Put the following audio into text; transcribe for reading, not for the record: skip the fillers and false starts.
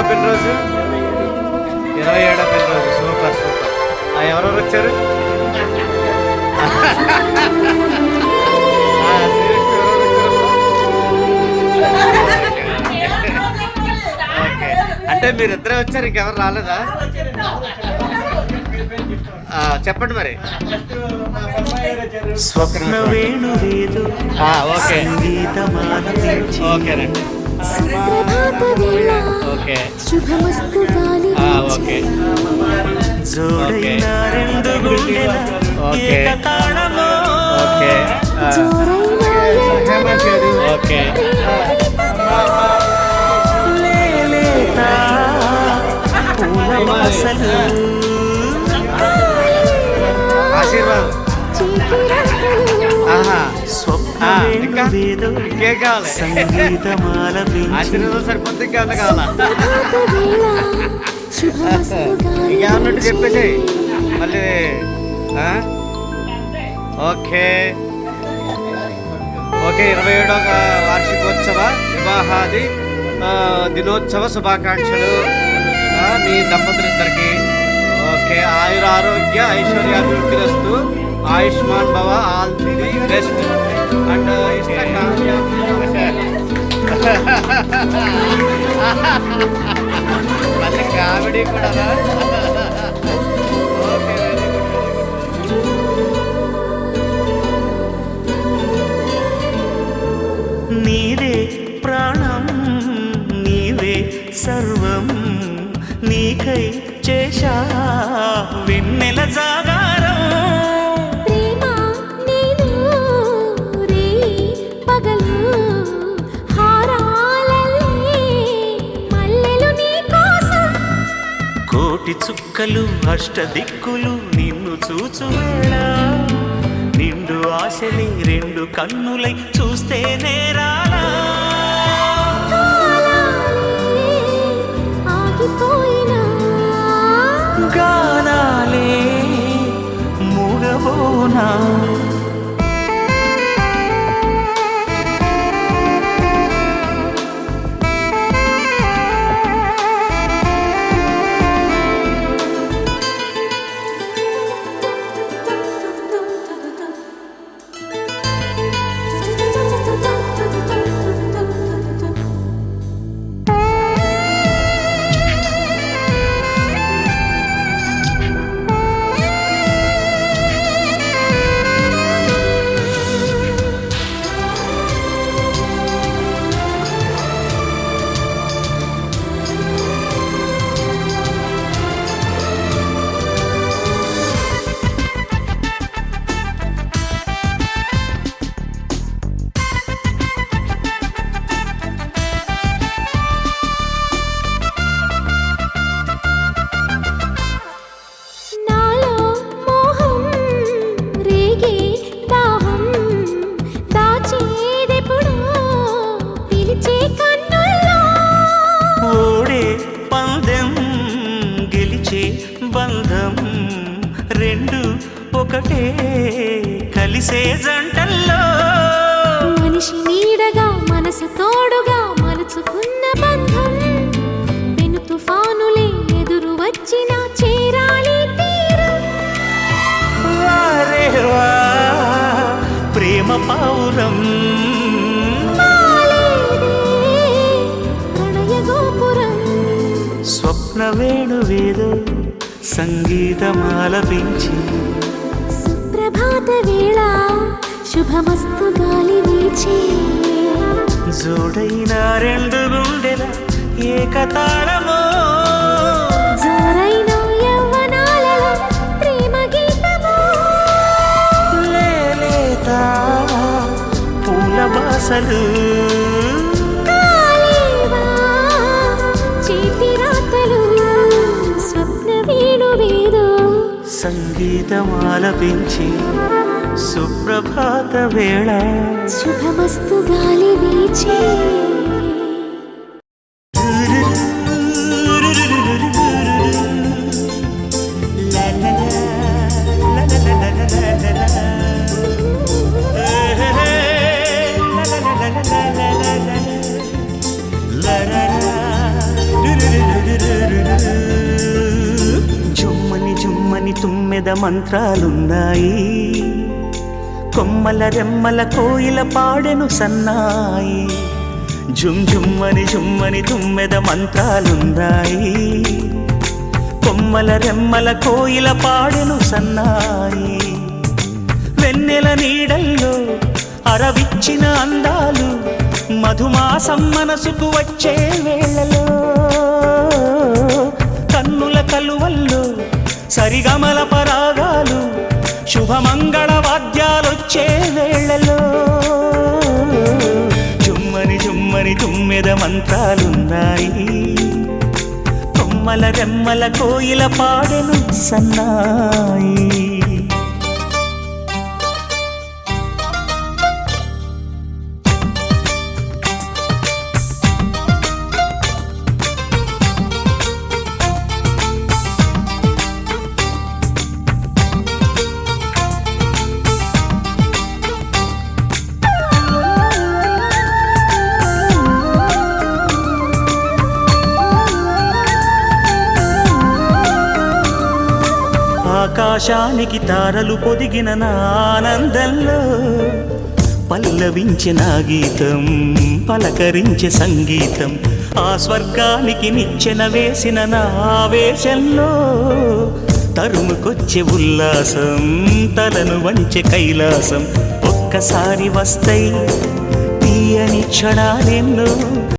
పెళ్లిరోజు 27వ పెళ్లిరోజు. Super super. ఎవరెవరు వచ్చారు? Okay, అంటే మీరిద్దరే వచ్చారు, ఇంకెవరు రాలేదా? చెప్పండి మరి. స్వప్న వేణువేదు ఓకే ఓకేనండి. ఓకే ఓకే జోడైన రెండు గుండెల ఏకతాళము. ఓకే ఓకే లేలేత పూల వాసలు. ఆశీర్వాదం. స్వప్న వేణువేదు ఇంకేం కావాలి? సంగీతమాల ఆశీర్వాదం సరిపోతే ఇంకేమన్నా కావాలా? ఇంకేమన్నట్టు చెప్పేసి మళ్ళీ. ఓకే ఓకే 27వ వార్షికోత్సవ వివాహాది దినోత్సవ శుభాకాంక్షలు మీ దంపతులిద్దరికి. ఓకే, ఆయుర ఆరోగ్య ఐశ్వర్యాభివృద్ధిరస్తు. ఆయుష్మాన్ భవ, ఆల్ ది బెస్ట్ అండ్ మళ్ళీ కామెడీ కూడా. Okay, very good. నీవే ప్రాణం, నీవే సర్వం, నీకై చేశా వెన్నెల జాగారం. కోటి చుక్కలు అష్టదిక్కులు నిన్ను చూచువేళ, నిండు ఆశలే రెండు కన్నులై చూస్తే నేరాలా. గానాలే మూగబోనా. బంధం రెండు ఒకటే కలిసే జంటల్లో. మనిషి నీడగా మనసు తోడుగా మలుచుకున్న బంధం, పెను తుఫానులే ఎదురు వచ్చిన చేరాలి తీరం. వారేవా ప్రేమ పౌరం, ప్రణయ గోపురం. స్వప్న వేణువేదో సంగీతమాలపించి, సుప్రభాత వేళ శుభమస్తు గాలి వీచే, జోడైన రెండు గుండెల ఏకతాళమో. జోరైన యవ్వనాలలో ప్రేమ గీతమో. లేలేత పూల వాసలు, కాలేవా చేతిరా సంగీతం ఆలపించి సుప్రభాత వేళ శుభమస్తు గాలి వీచే జుమ్మని జుమ్మని తుమ్మెద మంత్రాలున్నాయి, కొమ్మల రెమ్మల కోయిల పాడెను సన్నాయి. జుమ్ జుమ్మని జుమ్మని తుమ్మెద మంత్రాలున్నాయి, కొమ్మల రెమ్మల కోయిల పాడెను సన్నాయి. వెన్నెల నీడల్లో అరవిచ్చిన అందాలు మధుమాసం మనసుకు వచ్చే వేళలో, కన్నుల కలువల్లో సరిగమల పరాగాలు శుభమంగళ వాద్యాలొచ్చే వేళలో. జుమ్మని జుమ్మని తుమ్మెద మంత్రాలున్నాయి, కొమ్మల రెమ్మల కోయిల పాడెను సన్నాయి. ఆకాశానికి తారలు పొదిగిన నా ఆనందంలో పల్లవించే నా గీతం, పలకరించే సంగీతం. ఆ స్వర్గానికి నిచ్చెన వేసిన నా ఆవేశంలో తరుముకొచ్చే ఉల్లాసం, తలను వంచే కైలాసం. ఒక్కసారి వస్తాయి తీయని క్షణాలెన్నో